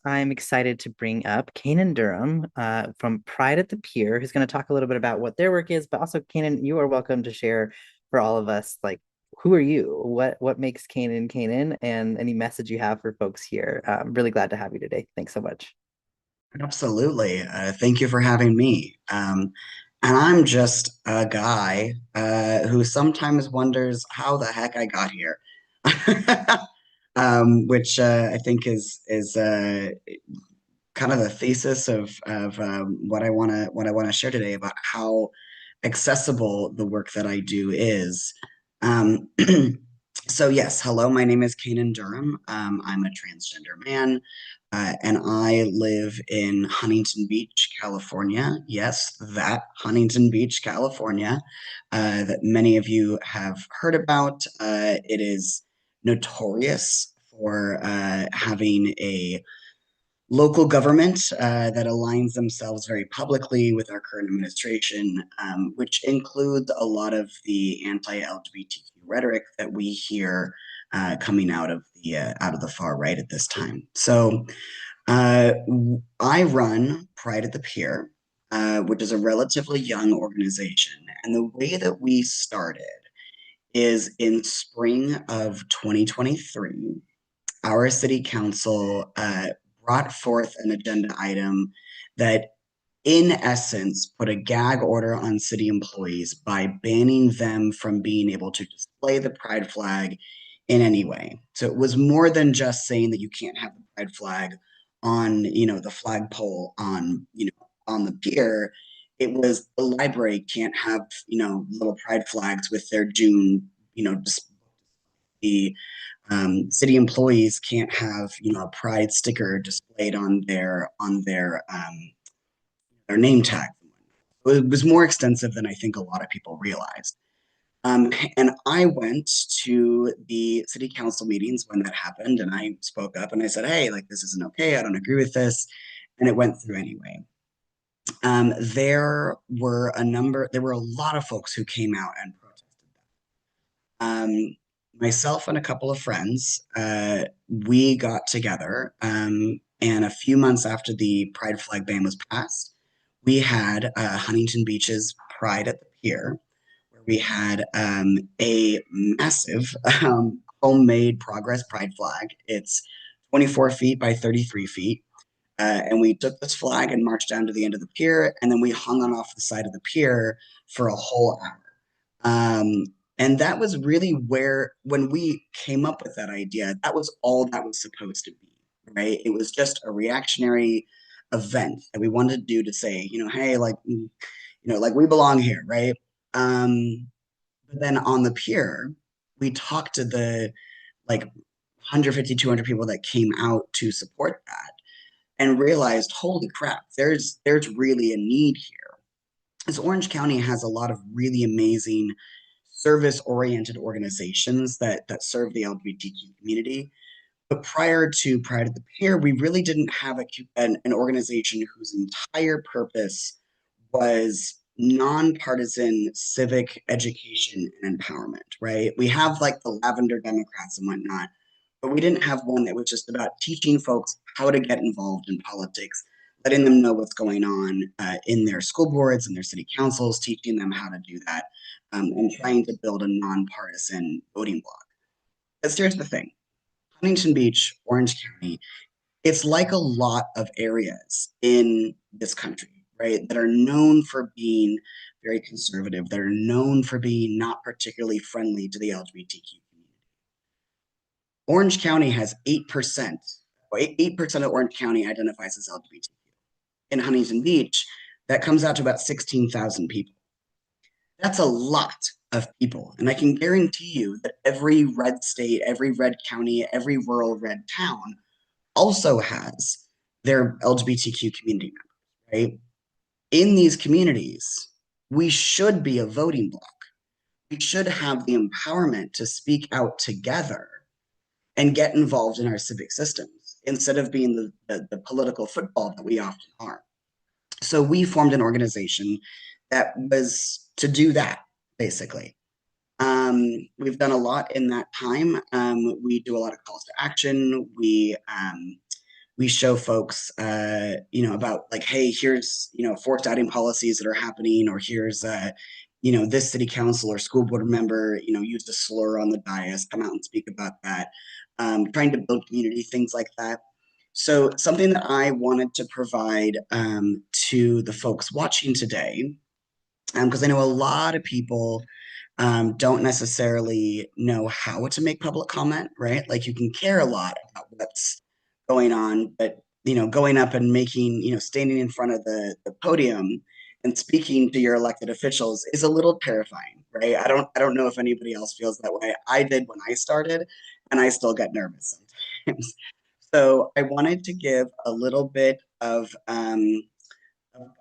I'm excited to bring up Kanan Durham from Pride at the Pier, who's going to talk a little bit about what their work is, but also Kanan, you are welcome to share for all of us, like, who are you? What makes Kanan Kanan, and any message you have for folks here. I'm really glad to have you today. Thanks so much. Absolutely. Thank you for having me. And I'm just a guy who sometimes wonders how the heck I got here, which I think is kind of the thesis of what I want to share today about how accessible the work that I do is. Um, so yes, hello, my name is Kanan Durham. I'm a transgender man, and I live in Huntington Beach, California. Yes, that Huntington Beach, California, that many of you have heard about. It is notorious for having a local government that aligns themselves very publicly with our current administration, which includes a lot of the anti-LGBTQ rhetoric that we hear coming out of the far right at this time. So uh, I run Pride at the Pier, which is a relatively young organization, and the way that we started is in spring of 2023 our city council brought forth an agenda item that, in essence, put a gag order on city employees by banning them from being able to display the pride flag in any way. So it was more than just saying that you can't have the pride flag on, the flagpole on, on the pier. It was the library can't have, little pride flags with their June, just the city employees can't have a pride sticker displayed on their name tag. It was more extensive than I think a lot of people realized. And I went to the city council meetings when that happened, and I spoke up and I said, "Hey, like this isn't okay. I don't agree with this," and it went through anyway. There were a lot of folks who came out and protested that. Myself and a couple of friends, we got together, and a few months after the pride flag ban was passed, we had Huntington Beach's Pride at the Pier, where we had a massive homemade progress pride flag. It's 24 feet by 33 feet. And we took this flag and marched down to the end of the pier, and then we hung on off the side of the pier for a whole hour. Um, and that was really where, when we came up with that idea, that was all that was supposed to be, right? It was just a reactionary event that we wanted to do to say, hey, like, like we belong here, right? But then on the pier, we talked to the like 150, 200 people that came out to support that and realized, holy crap, there's really a need here. As Orange County has a lot of really amazing service-oriented organizations that serve the LGBTQ community. But prior to Pride at the Pier, we really didn't have an organization whose entire purpose was nonpartisan civic education and empowerment, right? We have like the Lavender Democrats and whatnot, but we didn't have one that was just about teaching folks how to get involved in politics, letting them know what's going on in their school boards and their city councils, teaching them how to do that, and trying to build a nonpartisan voting bloc. Because here's the thing: Huntington Beach, Orange County, it's like a lot of areas in this country, right, that are known for being very conservative, that are known for being not particularly friendly to the LGBTQ community. Orange County has 8%, 8% of Orange County identifies as LGBTQ. In Huntington Beach, that comes out to about 16,000 people. That's a lot of people. And I can guarantee you that every red state, every red county, every rural red town also has their LGBTQ community members, right? In these communities, we should be a voting bloc. We should have the empowerment to speak out together and get involved in our civic systems instead of being the political football that we often are. So we formed an organization that was to do that, basically. We've done a lot in that time. We do a lot of calls to action. we show folks, about like, hey, here's, forced outing policies that are happening, or here's, this city council or school board member, used a slur on the dais, come out and speak about that. Trying to build community, things like that. So something that I wanted to provide to the folks watching today, because I know a lot of people don't necessarily know how to make public comment, right? Like you can care a lot about what's going on, but going up and making, standing in front of the podium and speaking to your elected officials is a little terrifying, right? I don't know if anybody else feels that way. I did when I started, and I still get nervous sometimes. So I wanted to give a little bit of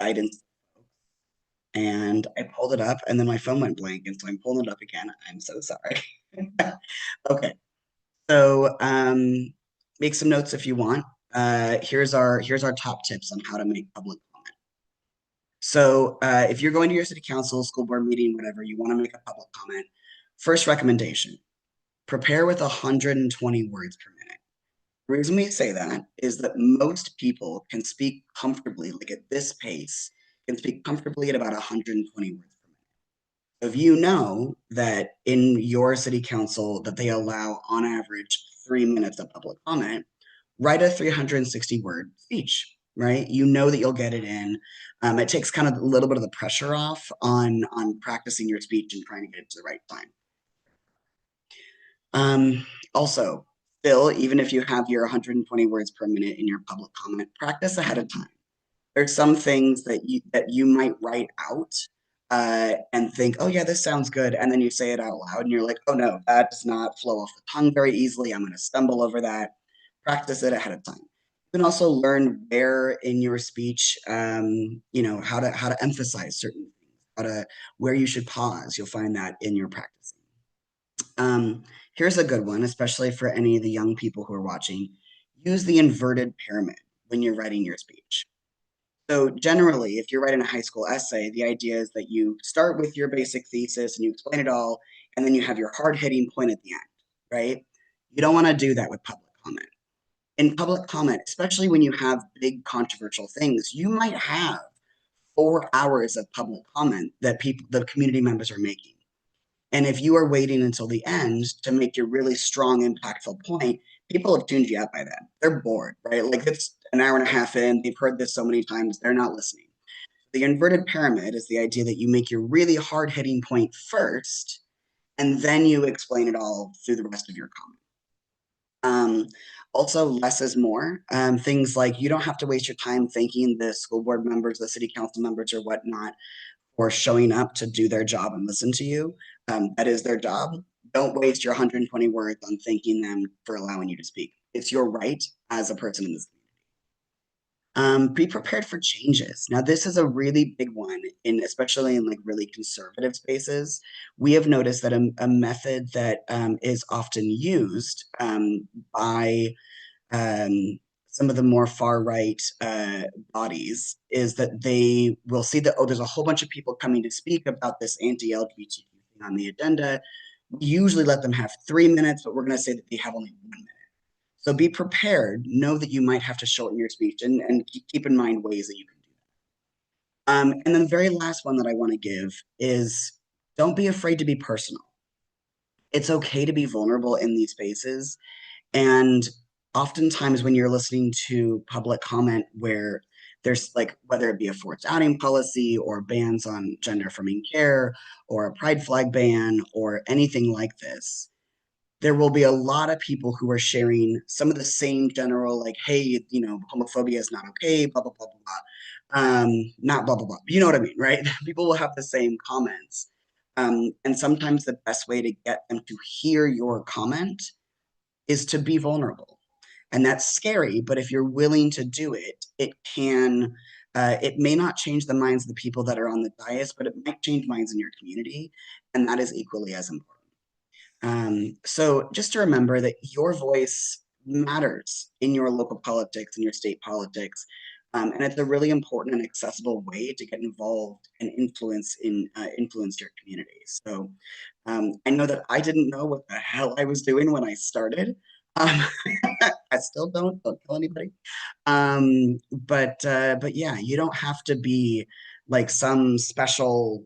guidance, and I pulled it up and then my phone went blank. And so I'm pulling it up again. I'm so sorry. Okay. So make some notes if you want. Here's our top tips on how to make public comment. So if you're going to your city council, school board meeting, whatever, you want to make a public comment, first recommendation, prepare with 120 words per minute. The reason we say that is that most people can speak comfortably, like at this pace, can speak comfortably at about 120 words per minute. If you know that in your city council that they allow on average 3 minutes of public comment, write a 360 word speech, right? You know that you'll get it in. It takes kind of a little bit of the pressure off on practicing your speech and trying to get it to the right time. Also, still, even if you have your 120 words per minute in your public comment, practice ahead of time. There's some things that you might write out and think, oh yeah, this sounds good, and then you say it out loud, and you're like, oh no, that does not flow off the tongue very easily. I'm going to stumble over that. Practice it ahead of time. You can also learn where in your speech, how to emphasize certain things, where you should pause. You'll find that in your practicing. Here's a good one, especially for any of the young people who are watching. Use the inverted pyramid when you're writing your speech. So generally, if you're writing a high school essay, the idea is that you start with your basic thesis and you explain it all, and then you have your hard-hitting point at the end, right? You don't want to do that with public comment. In public comment, especially when you have big controversial things, you might have 4 hours of public comment that the community members are making. And if you are waiting until the end to make your really strong, impactful point, people have tuned you out by then. They're bored, right? Like it's an hour and a half in, they've heard this so many times, they're not listening. The inverted pyramid is the idea that you make your really hard hitting point first, and then you explain it all through the rest of your comment. Also, less is more. Things like you don't have to waste your time thanking the school board members, the city council members, or whatnot for showing up to do their job and listen to you. That is their job. Don't waste your 120 words on thanking them for allowing you to speak. It's your right as a person in this community. Be prepared for changes. Now, this is a really big one, especially in like really conservative spaces. We have noticed that a method that is often used by some of the more far right bodies is that they will see that, oh, there's a whole bunch of people coming to speak about this anti-LGBTQ thing on the agenda. We usually let them have 3 minutes, but we're going to say that they have only 1 minute. So be prepared. Know that you might have to shorten your speech, and keep in mind ways that you can do that. And then the very last one that I want to give is don't be afraid to be personal. It's okay to be vulnerable in these spaces. And oftentimes when you're listening to public comment where there's like, whether it be a forced outing policy or bans on gender affirming care or a pride flag ban or anything like this, there will be a lot of people who are sharing some of the same general, like, hey, homophobia is not okay, blah, blah, blah, blah, blah. Not blah, blah, blah. You know what I mean, right? People will have the same comments. And sometimes the best way to get them to hear your comment is to be vulnerable. And that's scary, but if you're willing to do it, it may not change the minds of the people that are on the dais, but it might change minds in your community. And that is equally as important. So just to remember that your voice matters in your local politics and your state politics. And it's a really important and accessible way to get involved and influence your community. So I know that I didn't know what the hell I was doing when I started. Um, I still don't kill anybody. But yeah, you don't have to be like some special,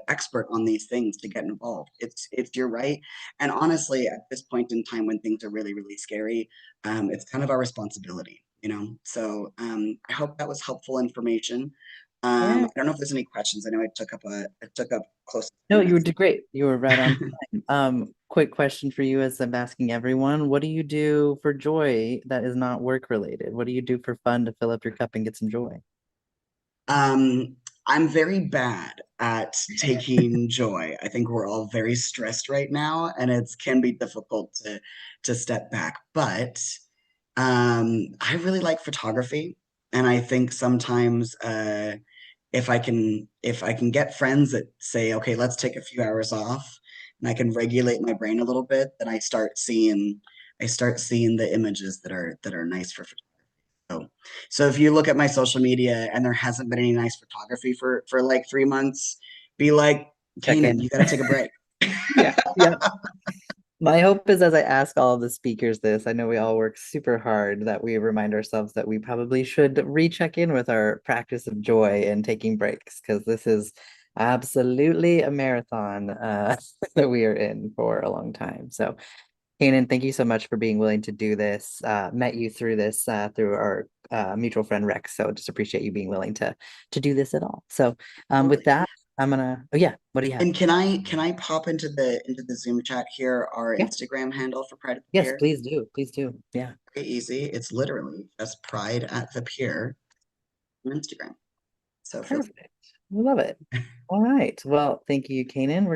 expert on these things to get involved. It's you're right. And honestly, at this point in time when things are really, really scary, it's kind of our responsibility. So I hope that was helpful information. Yeah. I don't know if there's any questions. I know it took up close to No, 3 minutes. did great. You were right on time. Quick question for you as I'm asking everyone. What do you do for joy that is not work related? What do you do for fun to fill up your cup and get some joy? Um, I'm very bad at taking joy. I think we're all very stressed right now, and it can be difficult to step back. But I really like photography, and I think sometimes if I can get friends that say, okay, let's take a few hours off, and I can regulate my brain a little bit, then I start seeing the images that are nice for photography. So if you look at my social media and there hasn't been any nice photography for like 3 months, be like, Check Kanan, in. you got to take a break. Yeah. Yeah. My hope is as I ask all of the speakers this, I know we all work super hard, that we remind ourselves that we probably should recheck in with our practice of joy and taking breaks, because this is absolutely a marathon that we are in for a long time. So, Kanan, thank you so much for being willing to do this. Met you through this through our mutual friend Rex. So just appreciate you being willing to do this at all. So with Totally. that, I'm gonna. Oh yeah, what do you have? And can I pop into the Zoom chat here our Yeah. Instagram handle for Pride at the Yes, Pier? please do. Please do. Yeah. Very easy. It's literally just Pride at the Pier on Instagram. So feel free. Perfect. We love it. All right. Well, thank you, Kanan.